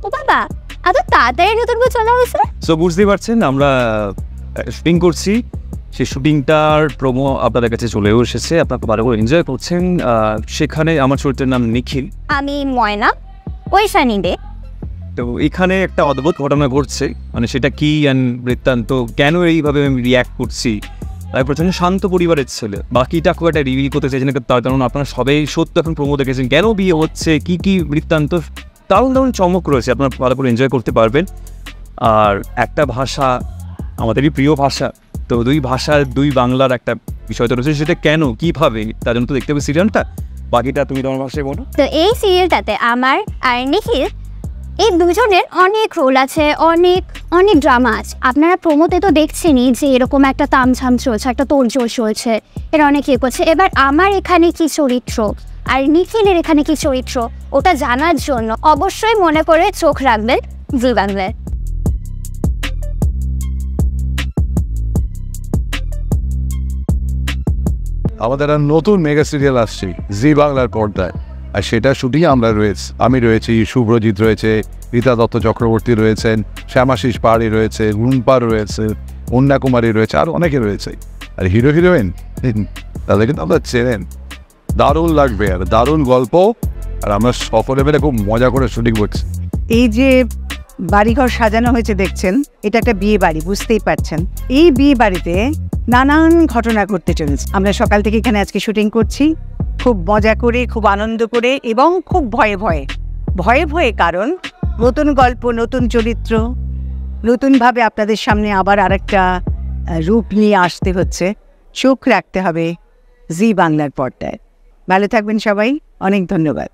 ও বাবা, এত তাড়াতাড়ি নতুন বই চলা হয়েছে? সো বুঝতেই পারছেন আমরা শুটিং করছি, সেই শুটিংটার প্রোমো আপনাদের কাছে চলেও এসেছে, আপনাকে ভালো করে এনজয় করছেন। সেখানে আমার চরিত্রের নাম নিখিল, আমি ময়না, ওই সানিদে। তো এখানে একটা অদ্ভুত ঘটনা ঘটছে, মানে সেটা কি বৃত্তান্ত, কেন এইভাবে আমি রিয়্যাক্ট করছি। তাই প্রথমে শান্ত পরিবারের ছেলে, বাকিটা খুব একটা রিভিল করতে চাইছেন, তার কারণ আপনারা সবাই সত্য এখন প্রোমো দেখেছেন, কেন বিয়ে হচ্ছে, কি কি বৃত্তান্ত, দারুণ দারুণ চমক রয়েছে, আপনারা ভালো করে এনজয় করতে পারবেন। আর একটা ভাষা, আমাদেরই প্রিয় ভাষা, তো দুই ভাষার দুই বাংলার একটা বিষয় তো রয়েছে, সেটা কেন কীভাবে, তার জন্য তো দেখতে হবে সিরিয়ালটা। বাকিটা তুমি তোমার ভাষায় বলো। তো এই সিরিয়ালটাতে আমার আর নিখিল এই দুজনের অনেক রোল আছে, অনেক অনেক ড্রামা আছে। আপনারা প্রোমোতে তো দেখছেনই যে এরকম একটা তামঝাম চলছে, একটা তোড়জোড় চলছে, এরা অনেক ইয়ে করছে। এবার আমার এখানে কি চরিত্র আর নিখিলের এখানে কি চরিত্র, ওটা জানার জন্য অবশ্যই মনে করে চোখ রাখবেন জি বাংলায়। আমাদের আর নতুন মেগা সিরিয়াল আসছে জি বাংলার পর্দায়, আর সেটা শুটিং আমরা আমি রয়েছি, শুভ্রজিৎ রয়েছে, রীতা দত্ত চক্রবর্তী রয়েছেন, শ্যামাশিস পাহাড়ি রয়েছে, রুম্পার রয়েছে, অন্যা কুমারী রয়েছে, আর অনেকে রয়েছে। আর হিরো হিরোইন তাদেরকে তো আমরা চেনেন, দারুণ লাগবে, আর দারুণ গল্প, আর আমরা সকলে মিলে খুব মজা করে শুটিং করছি। এই যে বাড়িঘর সাজানো হয়েছে দেখছেন, এটা একটা বিয়ে বাড়ি, বুঝতেই পারছেন। এই বিয়ে বাড়িতে নানান ঘটনা ঘটতে চলেছে। আমরা সকাল থেকে এখানে আজকে শুটিং করছি, খুব মজা করে, খুব আনন্দ করে, এবং খুব ভয়ে ভয়ে ভয়ে ভয়ে, কারণ নতুন গল্প, নতুন চরিত্র, নতুনভাবে আপনাদের সামনে আবার আরেকটা রূপ নিয়ে আসতে হচ্ছে। চোখ রাখতে হবে জি বাংলার পর্দায়। ভালো থাকবেন সবাই, অনেক ধন্যবাদ।